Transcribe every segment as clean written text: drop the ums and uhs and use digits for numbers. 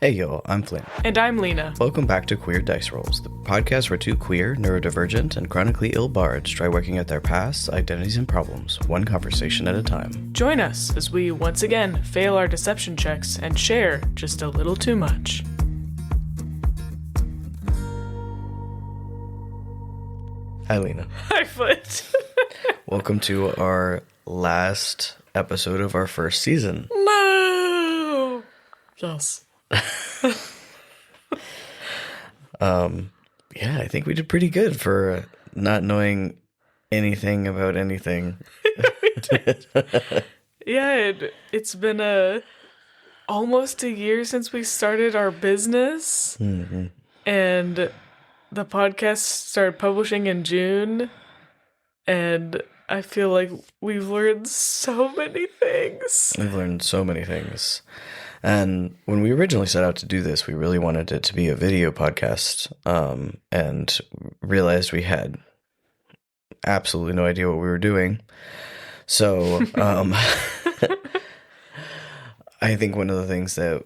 Hey yo, I'm Flynt. And I'm Lena. Welcome back to Queer Dice Rolls, the podcast where two queer, neurodivergent, and chronically ill bards try working out their pasts, identities, and problems, one conversation at a time. Join us as we once again fail our deception checks and share just a little too much. Hi Lena. Hi Flynt. Welcome to our last episode of our first season. No! Yes. Yeah, I think we did pretty good for not knowing anything about anything. We did. Yeah, it's been almost a year since we started our business. Mm-hmm. And the podcast started publishing in June. And I feel like we've learned so many things. We've learned so many things. And when we originally set out to do this, we really wanted it to be a video podcast, and realized we had absolutely no idea what we were doing. So I think one of the things that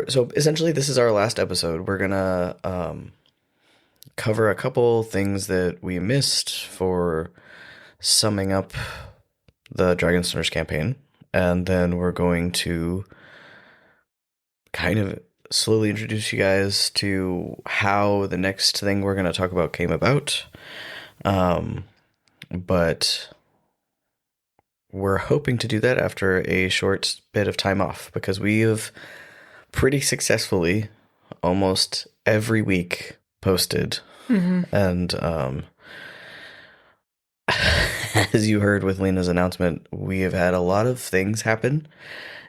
so essentially this is our last episode. We're going to cover a couple things that we missed for summing up the Dragonstoners campaign. And then we're going to kind of slowly introduce you guys to how the next thing we're going to talk about came about. But we're hoping to do that after a short bit of time off, because we have pretty successfully almost every week posted. Mm-hmm. And as you heard with Lena's announcement, we have had a lot of things happen.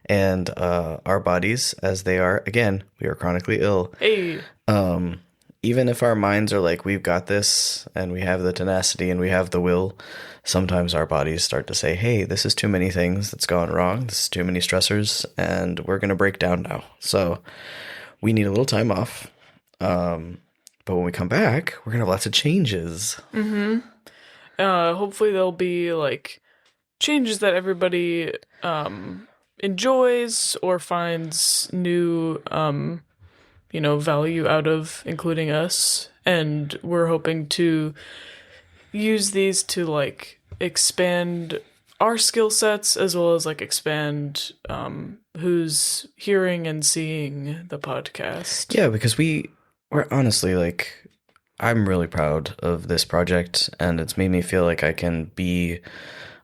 And our bodies, as they are, again, we are chronically ill. Hey. Even if our minds are like, we've got this, and we have the tenacity, and we have the will, sometimes our bodies start to say, hey, this is too many things that's gone wrong. This is too many stressors, and we're going to break down now. So we need a little time off. But when we come back, we're going to have lots of changes. Mm-hmm. Hopefully there'll be, like, changes that everybody enjoys or finds new, value out of, including us. And we're hoping to use these to, like, expand our skill sets as well as, like, expand who's hearing and seeing the podcast. Yeah, because we're honestly, like, I'm really proud of this project, and it's made me feel like I can be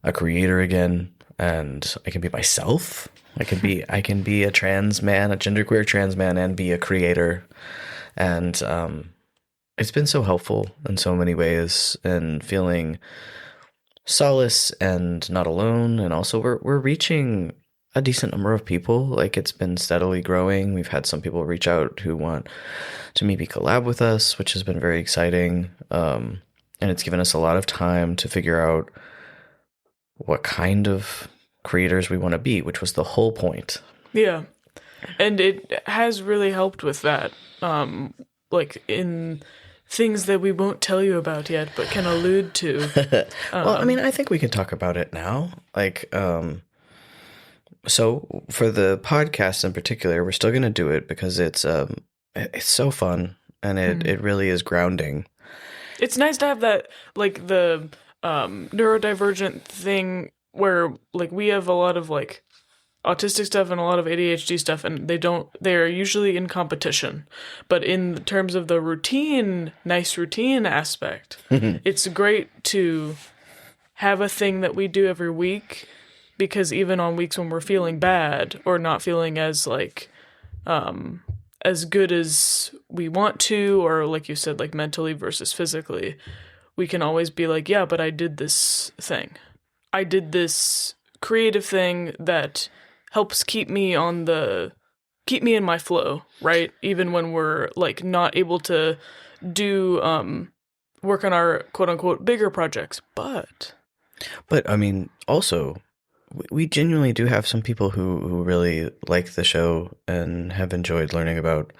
a creator again. And I can be myself. I can be a trans man, a genderqueer trans man, and be a creator. And it's been so helpful in so many ways, and feeling solace and not alone. And also we're reaching a decent number of people. Like, it's been steadily growing. We've had some people reach out who want to maybe collab with us, which has been very exciting. And it's given us a lot of time to figure out what kind of creators we want to be, which was the whole point. Yeah. And it has really helped with that. Like, in things that we won't tell you about yet, but can allude to. Well, I mean, I think we can talk about it now. Like, so for the podcast in particular, we're still going to do it because it's so fun, and it really is grounding. It's nice to have that, like, the neurodivergent thing where, like, we have a lot of, like, autistic stuff and a lot of ADHD stuff, and they're usually in competition. But in terms of the nice routine aspect, it's great to have a thing that we do every week, because even on weeks when we're feeling bad or not feeling as, like, as good as we want to, or, like you said, like, mentally versus physically, we can always be like, yeah, but I did this thing. I did this creative thing that helps keep me in my flow, right? Even when we're, like, not able to do work on our quote unquote bigger projects. But I mean, also, we genuinely do have some people who really like the show and have enjoyed learning about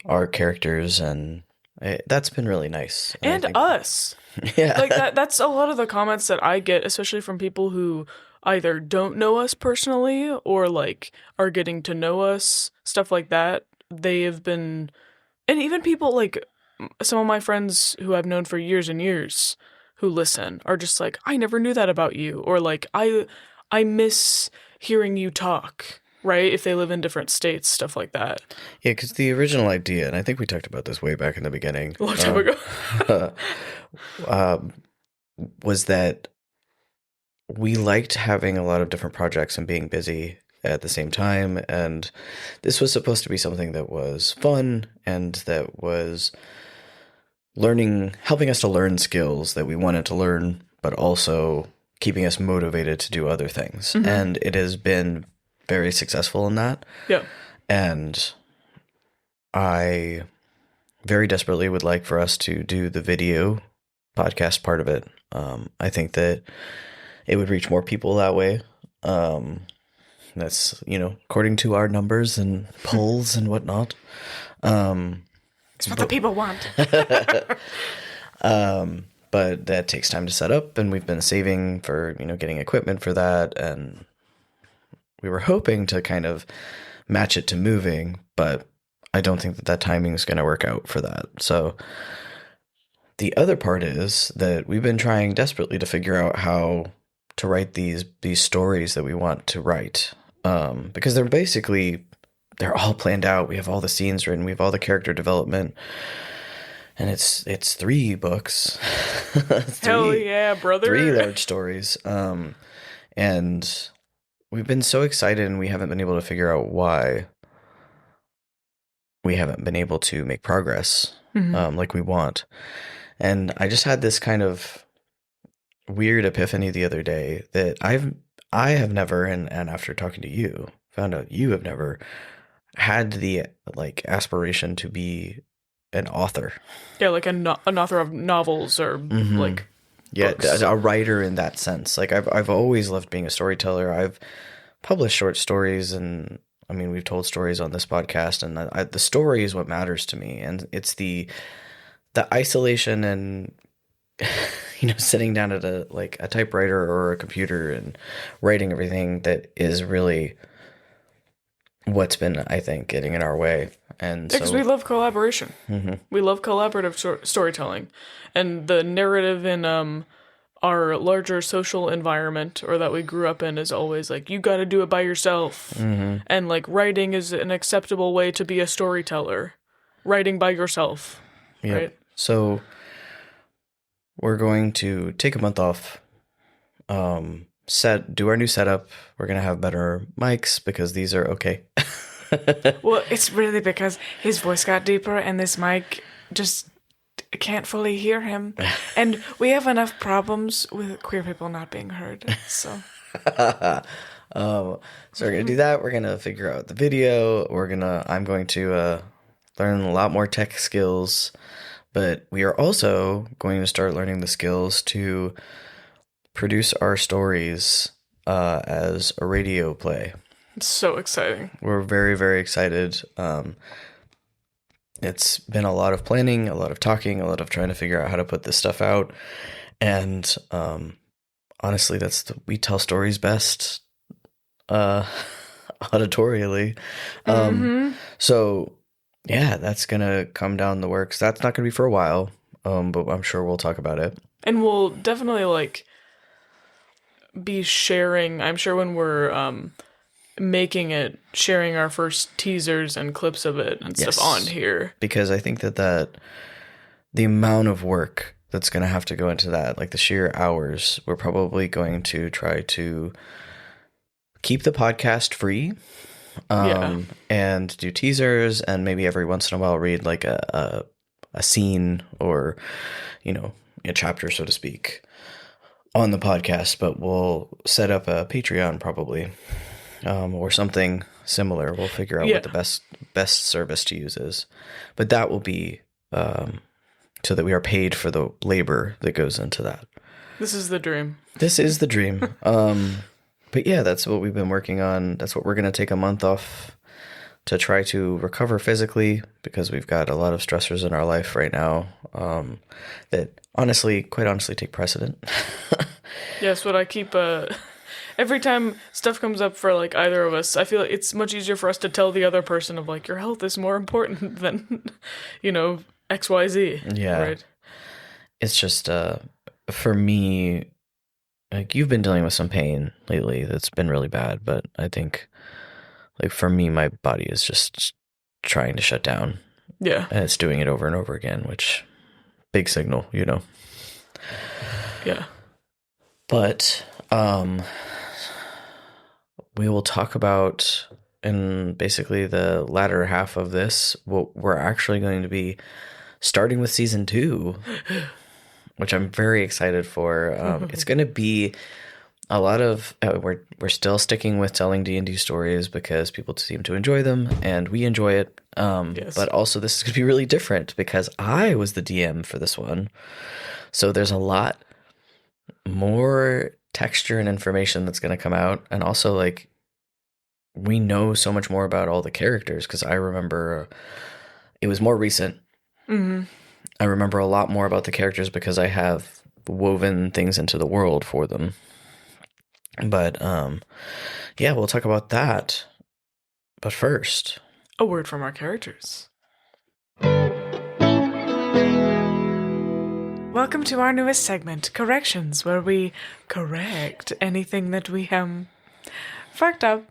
our characters and That's been really nice. I And think, us. yeah. Like that's a lot of the comments that I get, especially from people who either don't know us personally or like are getting to know us, stuff like that. They have been, and even people like some of my friends who I've known for years and years who listen are just like, I never knew that about you, or like I miss hearing you talk, right? If they live in different states, stuff like that. Yeah, because the original idea, and I think we talked about this way back in the beginning, A long time ago. um, was that we liked having a lot of different projects and being busy at the same time. And this was supposed to be something that was fun and that was helping us to learn skills that we wanted to learn, but also keeping us motivated to do other things. Mhm. And it has been very successful in that. Yeah. And I very desperately would like for us to do the video podcast part of it. I think that it would reach more people that way. That's, according to our numbers and polls and whatnot. It's what the people want. But that takes time to set up, and we've been saving for, getting equipment for that. And we were hoping to kind of match it to moving, but I don't think that timing is going to work out for that. So the other part is that we've been trying desperately to figure out how to write these stories that we want to write, because they're all planned out. We have all the scenes written. We have all the character development, and it's 3 books. Hell yeah, brother! 3 large stories, and we've been so excited, and we haven't been able to figure out why we haven't been able to make progress like we want. And I just had this kind of weird epiphany the other day that I have never, and after talking to you, found out you have never had the aspiration to be an author. Yeah, like an author of novels or like books. A writer in that sense. Like I've always loved being a storyteller. I've published short stories, and I mean we've told stories on this podcast, and the story is what matters to me, and it's the isolation and sitting down at a typewriter or a computer and writing everything that is really what's been, I think, getting in our way. And because we love collaboration. We love collaborative storytelling, and the narrative in our larger social environment or that we grew up in is always like, you got to do it by yourself, and like writing is an acceptable way to be a storyteller, writing by yourself. Yep. Right. So we're going to take a month off, do our new setup. We're going to have better mics because these are okay. Well, it's really because his voice got deeper and this mic just can't fully hear him. And we have enough problems with queer people not being heard. So So we're going to do that. We're going to figure out the video. I'm going to learn a lot more tech skills. But we are also going to start learning the skills to produce our stories as a radio play. It's so exciting. We're very, very excited. It's been a lot of planning, a lot of talking, a lot of trying to figure out how to put this stuff out. And honestly, we tell stories best auditorially. So... yeah, that's going to come down the works. That's not going to be for a while, but I'm sure we'll talk about it. And we'll definitely, be sharing, I'm sure when we're making it, sharing our first teasers and clips of it and stuff on here. Because I think that the amount of work that's going to have to go into that, like the sheer hours, we're probably going to try to keep the podcast free. And do teasers, and maybe every once in a while read like a scene or a chapter, so to speak, on the podcast. But we'll set up a Patreon probably, or something similar. We'll figure out what the best service to use is, but that will be so that we are paid for the labor that goes into that. This is the dream. This is the dream. But yeah, that's what we've been working on. That's what we're going to take a month off to try to recover physically because we've got a lot of stressors in our life right now that quite honestly, take precedent. Yes, what I keep every time stuff comes up for like either of us, I feel like it's much easier for us to tell the other person of like your health is more important than XYZ. Yeah. Right. It's just for me, like you've been dealing with some pain lately that's been really bad, but I think like for me my body is just trying to shut down. Yeah. And it's doing it over and over again, which big signal, Yeah. But we will talk about in basically the latter half of this what we're actually going to be starting with season 2, which I'm very excited for. It's going to be a lot of we're still sticking with telling D&D stories because people seem to enjoy them and we enjoy it. Yes. But also this is going to be really different because I was the DM for this one. So there's a lot more texture and information that's going to come out, and also like we know so much more about all the characters because I remember it was more recent. Mm-hmm. I remember a lot more about the characters because I have woven things into the world for them. But yeah, we'll talk about that. But first, a word from our characters. Welcome to our newest segment, Corrections, where we correct anything that we fucked up.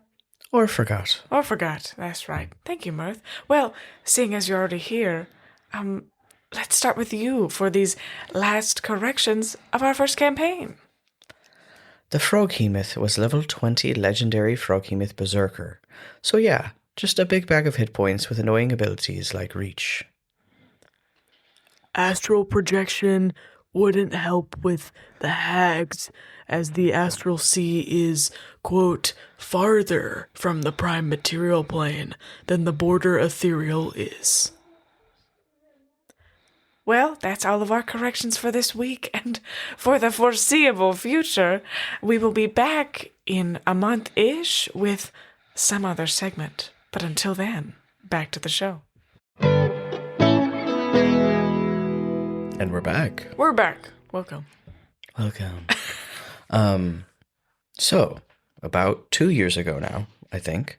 Or forgot. Or forgot, that's right. Thank you, Mirth. Well, seeing as you're already here, let's start with you for these last corrections of our first campaign. The Froghemoth was level 20 legendary Froghemoth Berserker. So yeah, just a big bag of hit points with annoying abilities like Reach. Astral projection wouldn't help with the hags, as the astral sea is, quote, farther from the prime material plane than the border ethereal is. Well, that's all of our corrections for this week, and for the foreseeable future, we will be back in a month-ish with some other segment. But until then, back to the show. And we're back. We're back. Welcome. So, about 2 years ago now, I think,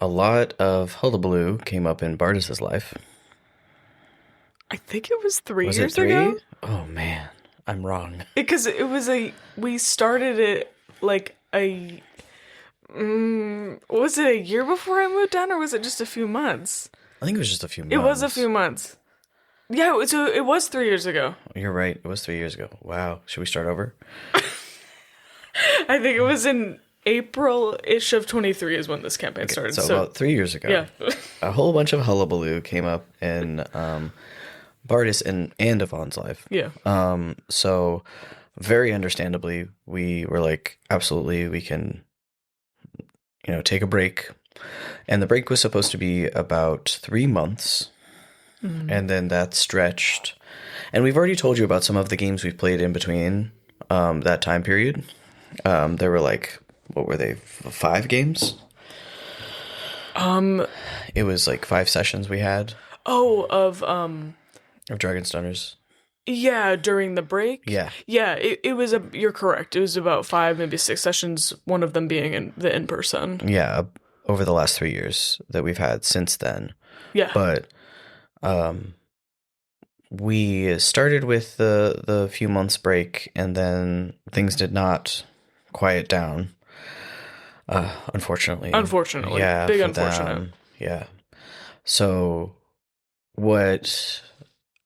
a lot of hullabaloo came up in Bardis's life. I think it was 3 Was years it 3? ago. Oh man, I'm wrong. Because it was we started it like was it a year before I moved down, or was it just a few months? I think it was just a few months. It was a few months. Yeah, so it was 3 years ago. You're right. It was 3 years ago. Wow. Should we start over? I think it was in April-ish of 23 is when this campaign started. So about 3 years ago. Yeah. A whole bunch of hullabaloo came up in Bardis and Yvonne's life. Yeah. So very understandably, we were like, absolutely, we can, take a break. And the break was supposed to be about 3 months. Mm-hmm. And then that stretched. And we've already told you about some of the games we've played in between that time period. There were like, what were they? 5 games? It was like 5 sessions we had. Oh, of Dragonstunners. Yeah, during the break. Yeah. Yeah, it was you're correct. It was about 5, maybe 6 sessions, one of them being in person. Yeah, over the last 3 years that we've had since then. Yeah. But we started with the few months break, and then things did not quiet down. Unfortunately. Yeah. Big unfortunate. Yeah. So what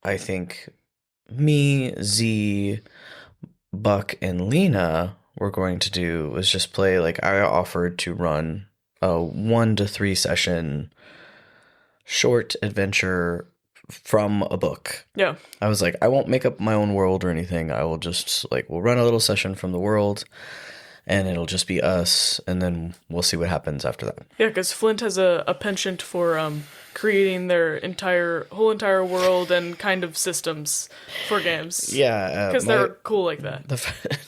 I think me, Z, Buck, and Lena were going to do was just play, like, I offered to run a 1 to 3 session short adventure from a book. Yeah. I was like, I won't make up my own world or anything. I will just, like, we'll run a little session from the world. and it'll just be us, and then we'll see what happens after that. Yeah, because Flynt has a penchant for creating their whole entire world and kind of systems for games. Yeah, Because they're cool like that.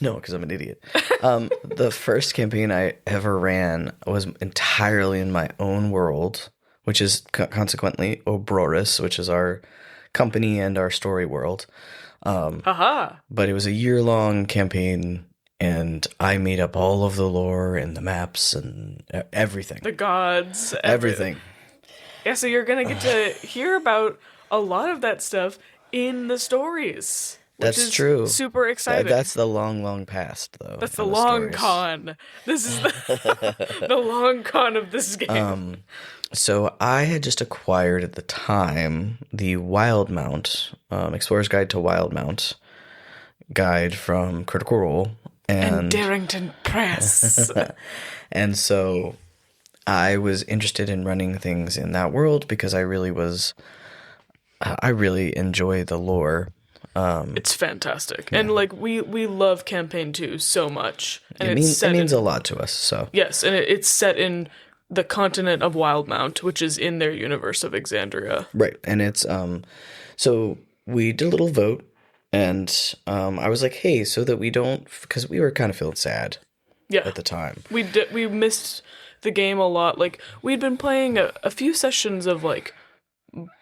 No, because I'm an idiot. The first campaign I ever ran was entirely in my own world, which is consequently Obroris, which is our company and our story world. Haha. But it was a year-long campaign, and I made up all of the lore and the maps and everything. The gods. Everything. Yeah, so you're going to get to hear about a lot of that stuff in the stories. Which That's is true. Super exciting. That's the long past, though. That's the long con. This is the long con of this game. So I had just acquired at the time the Wildmount, Explorer's Guide to Wildmount guide from Critical Role. And Darrington Press. And so I was interested in running things in that world because I really enjoy the lore. It's fantastic. Yeah. And like we love campaign 2 so much. And it means a lot to us. So yes, and it's set in the continent of Wildmount, which is in their universe of Exandria. Right. And it's so we did a little vote, and I was like, hey, so that we don't, because we were kind of feeling sad at the time. We missed the game a lot. Like we'd been playing a few sessions of like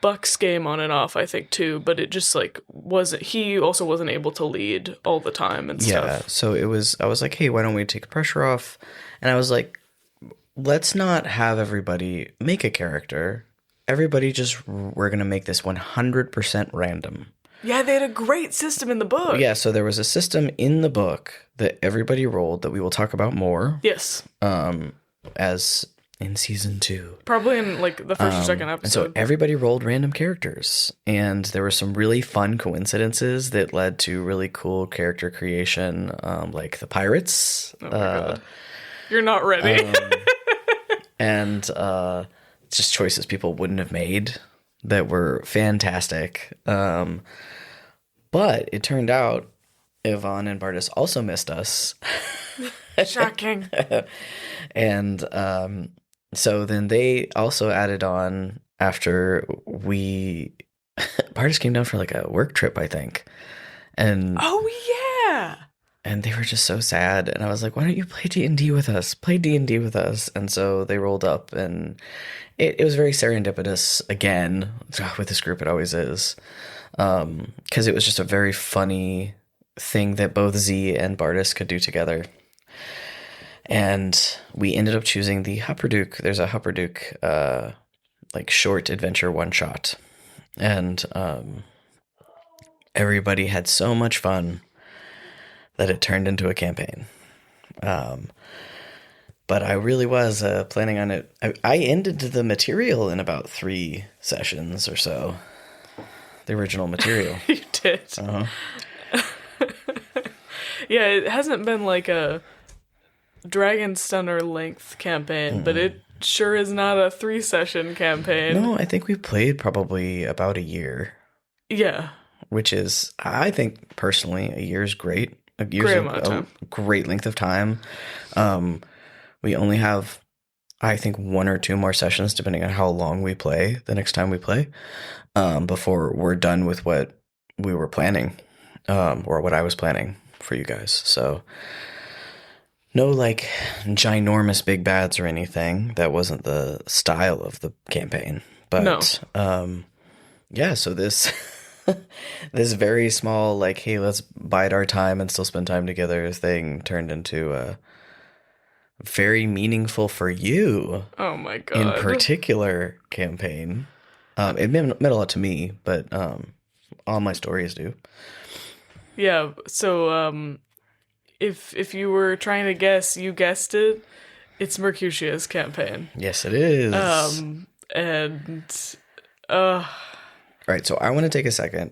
Buck's game on and off, I think, too, but it just like he also wasn't able to lead all the time and stuff. Yeah, so I was like, hey, why don't we take pressure off? And I was like, let's not have everybody make a character. Everybody we're going to make this 100% random. Yeah, they had a great system in the book. Yeah, so there was a system in the book that everybody rolled that we will talk about more. Yes. As in season 2. Probably in like the first or second episode. And so everybody rolled random characters, and there were some really fun coincidences that led to really cool character creation, like the pirates. Oh my God. You're not ready. And just choices people wouldn't have made that were fantastic. But it turned out Yvonne and Bartis also missed us. Shocking. And so then they also added on after Bartis came down for like a work trip, I think. And oh yeah. And they were just so sad. And I was like, why don't you play D&D with us? Play D&D with us. And so they rolled up, and it was very serendipitous again. With this group, it always is. Because it was just a very funny thing that both Z and Bartis could do together. And we ended up choosing the Hupperduke. There's a Hupperduke like short adventure one-shot. And everybody had so much fun that it turned into a campaign. But I really was planning on it. I ended the material in about 3 sessions or so. The original material. You did. Uh-huh. Yeah, it hasn't been like a Dragon Stunner length campaign, but it sure is not a 3-session campaign. No, I think we played probably about a year. Yeah. Which is, I think, personally, a year is great. A great amount of time. Great length of time. We only have, I think, 1 or 2 more sessions, depending on how long we play the next time we play, before we're done with what we were planning, or what I was planning for you guys. So no like ginormous big bads or anything. That wasn't the style of the campaign. But no. Yeah, so this this very small, like, hey, let's bide our time and still spend time together thing turned into a very meaningful for you. Oh my God. In particular campaign. It meant a lot to me, but all my stories do. Yeah, so if you were trying to guess, you guessed it. It's Mercutia's campaign. Yes, it is. All right, so I want to take a second.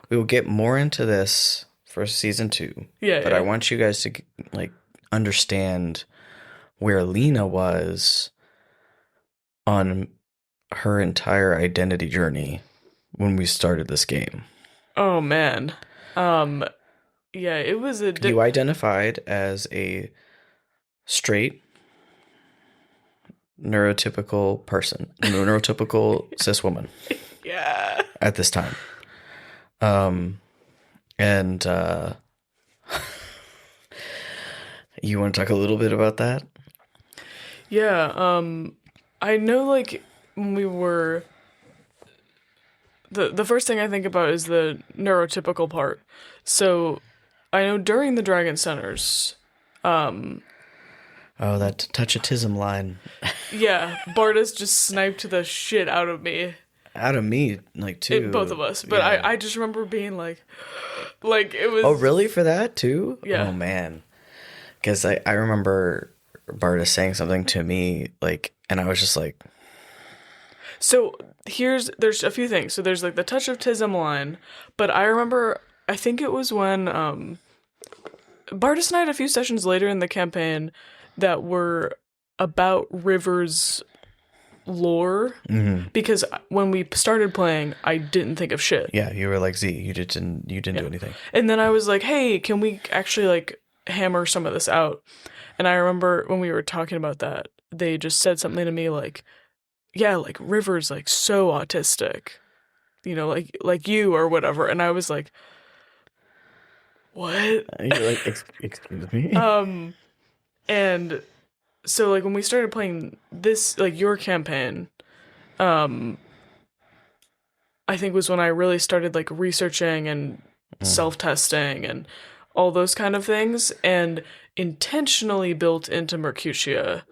We will get more into this for season 2. Yeah, but I want you guys to like understand where Lena was on her entire identity journey when we started this game. Oh man. Yeah, it was you identified as a straight, neurotypical person, neurotypical cis woman Yeah. at this time. And you want to talk a little bit about that? Yeah, I know, like, when we were... The first thing I think about is the neurotypical part. So, I know during the Dragon Centers, Oh, that touchatism line. yeah, Bardas just sniped the shit out of me. Out of me, like, too. Both of us. But Yeah. I just remember being like, it was... Oh, really? For that, too? Yeah. Oh, man. Because I remember Barta saying something to me, like, and I was just like... So, there's a few things. So there's, like, the touch of Tism line, but I remember, I think it was when, Bardas and I had a few sessions later in the campaign that were about River's lore, because when we started playing, I didn't think of shit. Yeah, you were like, Z, you didn't do anything. And then I was like, hey, can we actually, like, hammer some of this out? And I remember when we were talking about that, they just said something to me like, yeah, like, River's, like, so autistic, you know, like you or whatever. And I was like, what? You're like, excuse me? And so, like, when we started playing this, like, your campaign, I think was when I really started, like, researching and self-testing and all those kind of things, and intentionally built into Mercutia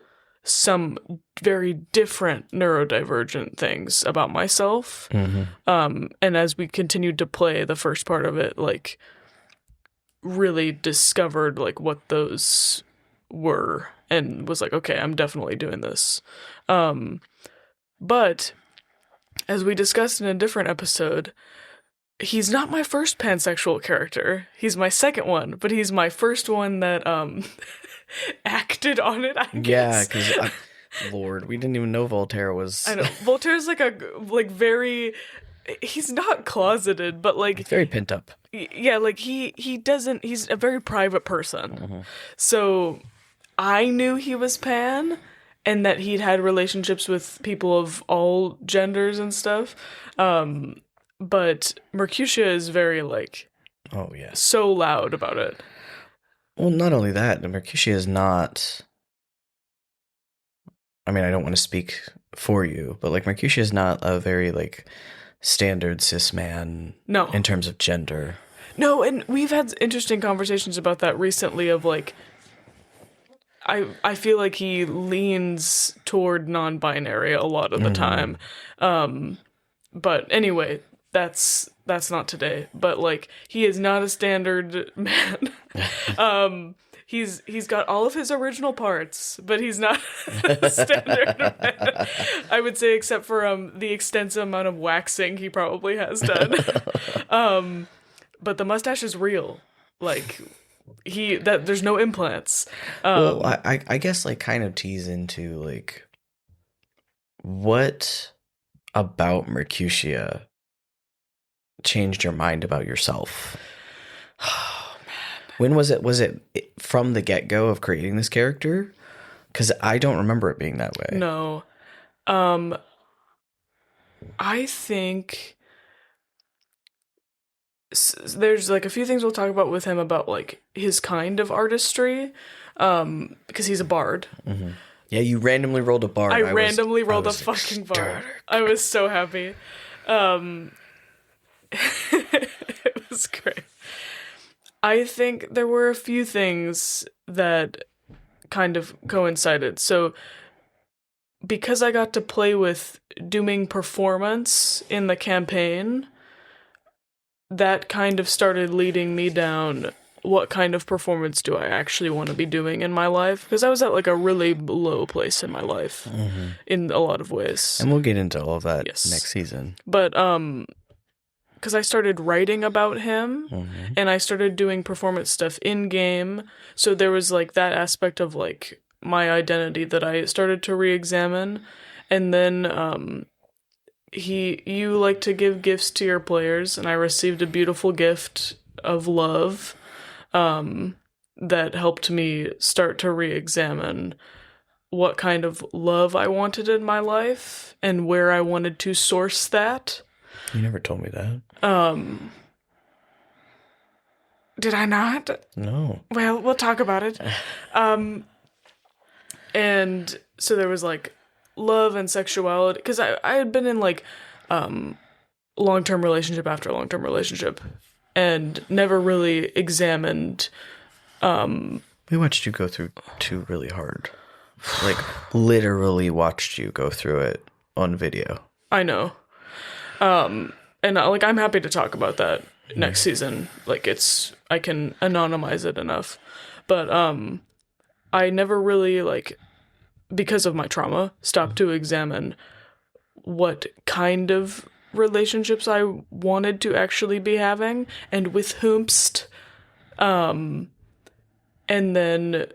some very different neurodivergent things about myself. And as we continued to play the first part of it, like, really discovered, like, what those were, and was like, okay, I'm definitely doing this. But as we discussed in a different episode, he's not my first pansexual character. He's my second one, but he's my first one that acted on it, I guess. Yeah, because Lord, we didn't even know Voltaire was... I know. Voltaire's very... He's not closeted, but, like... He's very pent up. Yeah, like, he doesn't... He's a very private person. So, I knew he was pan, and that he'd had relationships with people of all genders and stuff. But Mercutia is very, like... Oh, yeah. So loud about it. Well, not only that, Mercutia is not... I mean, I don't want to speak for you, but, like, Mercutia is not a very, like, standard cis man. No. In terms of gender. No, and we've had interesting conversations about that recently of, like... I feel like he leans toward non-binary a lot of the time. But anyway, that's not today. But, like, he is not a standard man. He's got all of his original parts, but he's not a standard man. I would say, except for the extensive amount of waxing he probably has done. But the mustache is real. Like, there's no implants. Well, I guess, like, kind of tease into, like, what about Mercutia changed your mind about yourself? Oh, man. When was it? Was it from the get-go of creating this character? Because I don't remember it being that way. No. I think there's, like, a few things we'll talk about with him about, like, his kind of artistry, because he's a bard. Yeah, you randomly rolled a bard. I randomly rolled a fucking bard. I was so happy. It was great. I think there were a few things that kind of coincided. So, because I got to play with doing performance in the campaign, that kind of started leading me down what kind of performance do I actually want to be doing in my life? Because I was at, like, a really low place in my life in a lot of ways. And we'll get into all of that next season. But, because I started writing about him, and I started doing performance stuff in-game, so there was, like, that aspect of, like, my identity that I started to re-examine, and then, you like to give gifts to your players, and I received a beautiful gift of love, that helped me start to re-examine what kind of love I wanted in my life and where I wanted to source that. You never told me that. Did I not? No. Well, we'll talk about it. And so there was like love and sexuality, because I had been in like long-term relationship after long-term relationship and never really examined. We watched you go through 2 really hard. Like, literally watched you go through it on video. I know. And like, I'm happy to talk about that next season. Like, I can anonymize it enough. But I never really, like, because of my trauma, stopped to examine what kind of relationships I wanted to actually be having and with whomst. And then,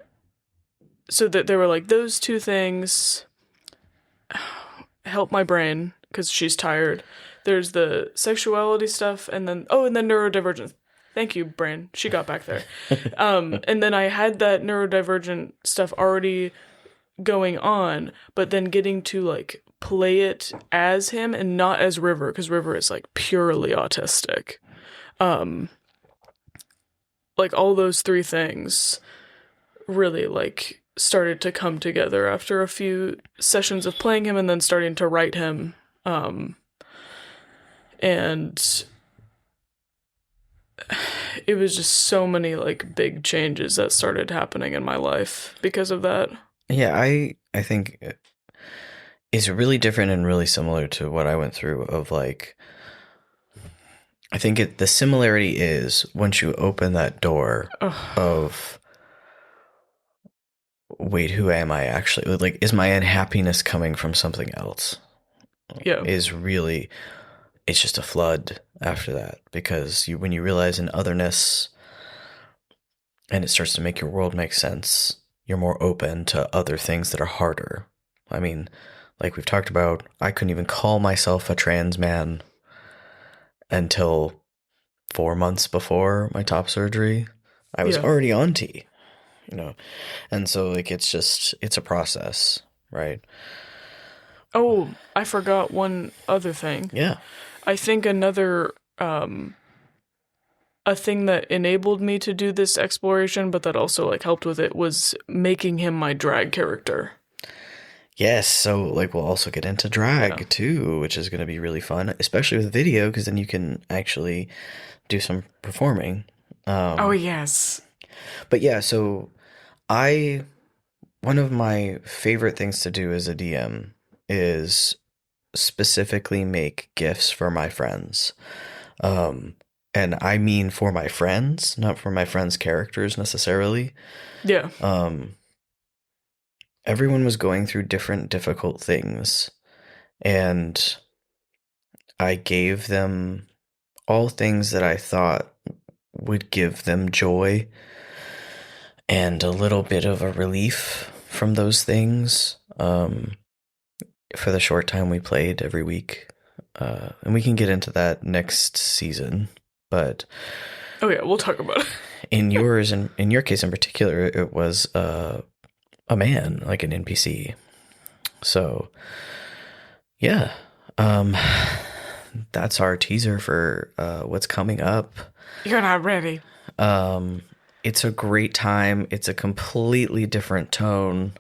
so that there were like those 2 things help my brain because she's tired. There's the sexuality stuff, and then neurodivergence. Thank you, brain. She got back there. And then I had that neurodivergent stuff already going on, but then getting to like play it as him and not as River, because River is like purely autistic. Like all those 3 things really like started to come together after a few sessions of playing him and then starting to write him. And it was just so many like big changes that started happening in my life because of that. Yeah, I think it's really different and really similar to what I went through of like, I think the similarity is once you open that door of, wait, who am I actually? Like, is my unhappiness coming from something else? Yeah. It's just a flood after that, because when you realize an otherness and it starts to make your world make sense, you're more open to other things that are harder. I mean, like we've talked about, I couldn't even call myself a trans man until 4 months before my top surgery. I was already on T, and so like it's a process, right? Oh, I forgot one other thing. Yeah. I think another a thing that enabled me to do this exploration, but that also like helped with it, was making him my drag character. Yes, so like we'll also get into drag too, which is going to be really fun, especially with video, because then you can actually do some performing. Oh yes. But yeah, so one of my favorite things to do as a DM is specifically make gifts for my friends. And I mean for my friends, not for my friends' characters necessarily. Yeah. Everyone was going through different difficult things, and I gave them all things that I thought would give them joy and a little bit of a relief from those things for the short time we played every week. And we can get into that next season, but oh yeah, we'll talk about it. in your case in particular, it was a man, like an NPC. So yeah, that's our teaser for what's coming up. You're not ready. It's a great time. It's a completely different tone.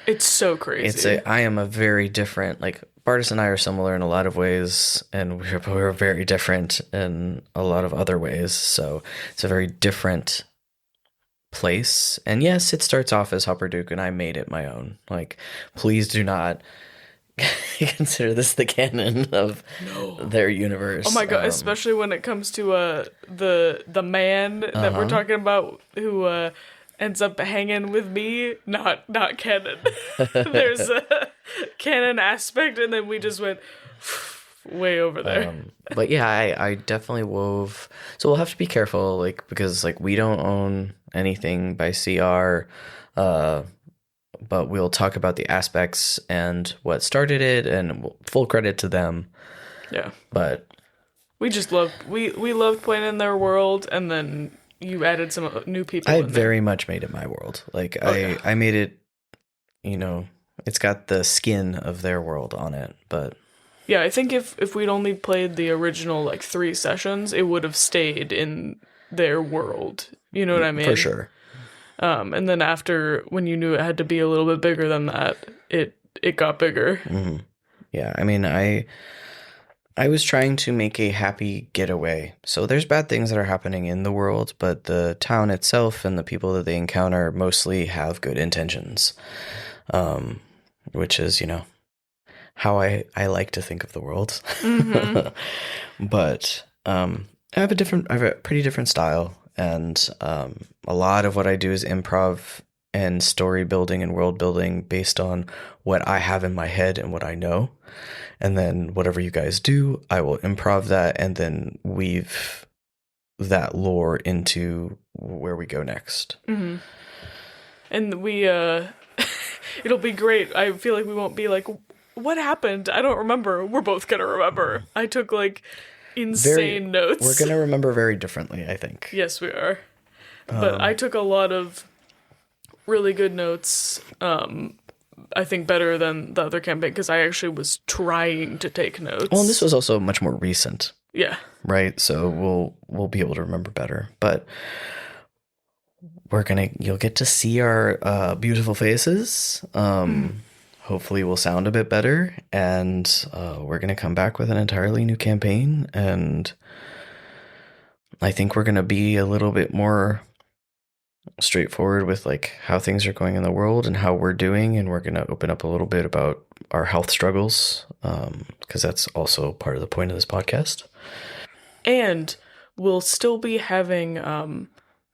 It's so crazy. I am a very different, like Bartis and I are similar in a lot of ways, and we're very different in a lot of other ways. So it's a very different place. And yes, it starts off as Hopperduke, and I made it my own. Like, please do not consider this the canon of their universe. Oh my god, especially when it comes to the man that we're talking about who ends up hanging with me. Not canon. There's a canon aspect, and then we just went way over there. But yeah, I definitely wove. So we'll have to be careful, like, because like we don't own anything by CR, but we'll talk about the aspects and what started it, and full credit to them. Yeah, but we just loved we loved playing in their world, and then you added some new people I in there. very much made it my world. Like I made it, it's got the skin of their world on it, but Yeah, I think if we'd only played the original like 3 sessions, it would have stayed in their world. You know what I mean? for sure. And then after, when you knew it had to be a little bit bigger than that, it got bigger. Mm-hmm. Yeah, I mean, I was trying to make a happy getaway. So there's bad things that are happening in the world, but the town itself and the people that they encounter mostly have good intentions, which is, how I like to think of the world. Mm-hmm. But I have a pretty different style, and a lot of what I do is improv and story building and world building based on what I have in my head and what I know. And then whatever you guys do, I will improv that and then weave that lore into where we go next. Mm-hmm. And we, it'll be great. I feel like we won't be like, what happened? I don't remember. We're both gonna remember. I took like insane notes. We're gonna remember very differently, I think. Yes, we are. But I took a lot of really good notes. I think better than the other campaign because I actually was trying to take notes. Well, and this was also much more recent. Yeah. Right? So we'll be able to remember better. But you'll get to see our beautiful faces. Hopefully we'll sound a bit better, and we're gonna come back with an entirely new campaign, and I think we're gonna be a little bit more straightforward with like how things are going in the world and how we're doing, and we're going to open up a little bit about our health struggles, because that's also part of the point of this podcast. And we'll still be having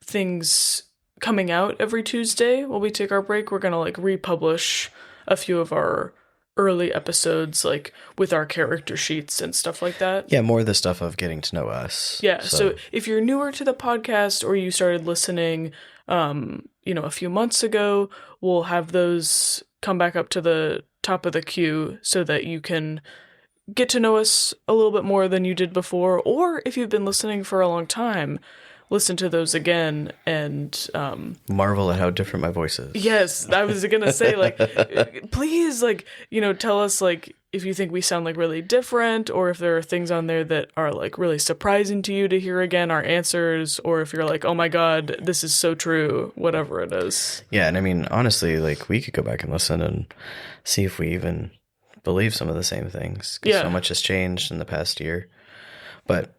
things coming out every Tuesday while we take our break. We're going to like republish a few of our early episodes, like with our character sheets and stuff like that. Yeah, more of the stuff of getting to know us. Yeah, so if you're newer to the podcast or you started listening a few months ago, we'll have those come back up to the top of the queue so that you can get to know us a little bit more than you did before. Or if you've been listening for a long time, listen to those again and marvel at how different my voice is. Yes, I was gonna say, like, please, like, tell us, like, if you think we sound like really different, or if there are things on there that are like really surprising to you to hear again, our answers, or if you're like, oh my god, this is so true, whatever it is. Yeah, and I mean, honestly, like, we could go back and listen and see if we even believe some of the same things, because so much has changed in the past year. But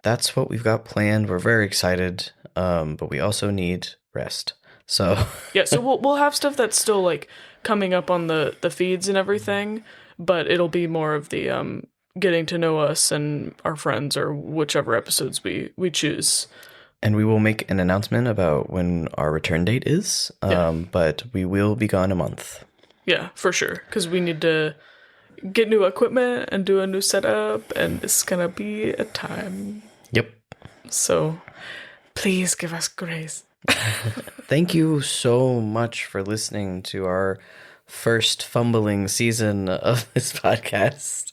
that's what we've got planned. We're very excited, but we also need rest. So yeah, so we'll have stuff that's still like coming up on the feeds and everything, but it'll be more of the getting to know us and our friends, or whichever episodes we choose. And we will make an announcement about when our return date is, but we will be gone a month. Yeah, for sure, because we need to get new equipment and do a new setup, and it's gonna be a time. Yep. So please give us grace. Thank you so much for listening to our first fumbling season of this podcast.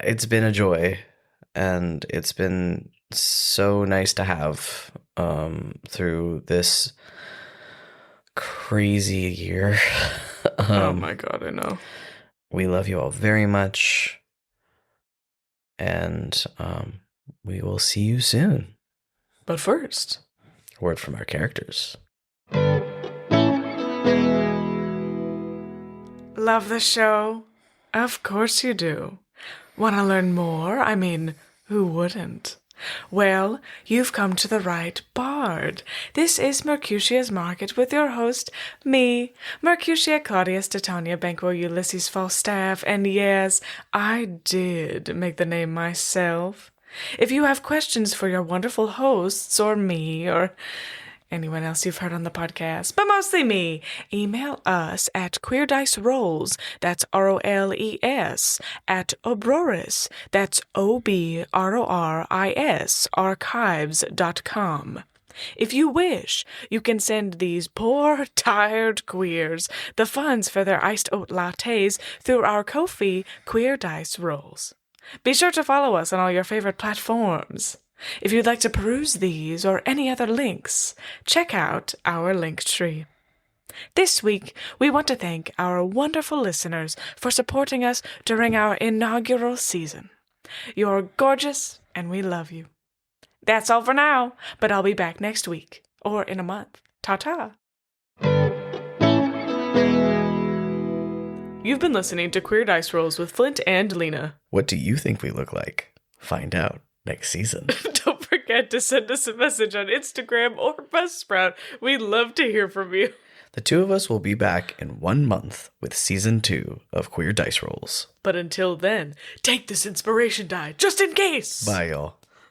It's been a joy, and it's been so nice to have through this crazy year. Oh my god, I know. We love you all very much, and we will see you soon. But first, a word from our characters. Love the show? Of course you do. Want to learn more? I mean, who wouldn't? Well, you've come to the right bard. This is Mercutia's Market with your host, me, Mercutia Claudius Titania Banquo Ulysses Falstaff, and yes, I did make the name myself. If you have questions for your wonderful hosts, or me, or anyone else you've heard on the podcast, but mostly me, email us at queerdicerolls, that's ROLES, at Obroris, that's OBRORIS, archives.com. If you wish, you can send these poor, tired queers the funds for their iced oat lattes through our Ko-fi Queer Dice Rolls. Be sure to follow us on all your favorite platforms. If you'd like to peruse these or any other links, check out our link tree. This week, we want to thank our wonderful listeners for supporting us during our inaugural season. You're gorgeous, and we love you. That's all for now, but I'll be back next week, or in a month. Ta-ta! You've been listening to Queer Dice Rolls with Flynt and Lena. What do you think we look like? Find out next season. Don't forget to send us a message on Instagram or Buzzsprout. We'd love to hear from you. The two of us will be back in 1 month with Season 2 of Queer Dice Rolls. But until then, take this inspiration die, just in case! Bye, y'all.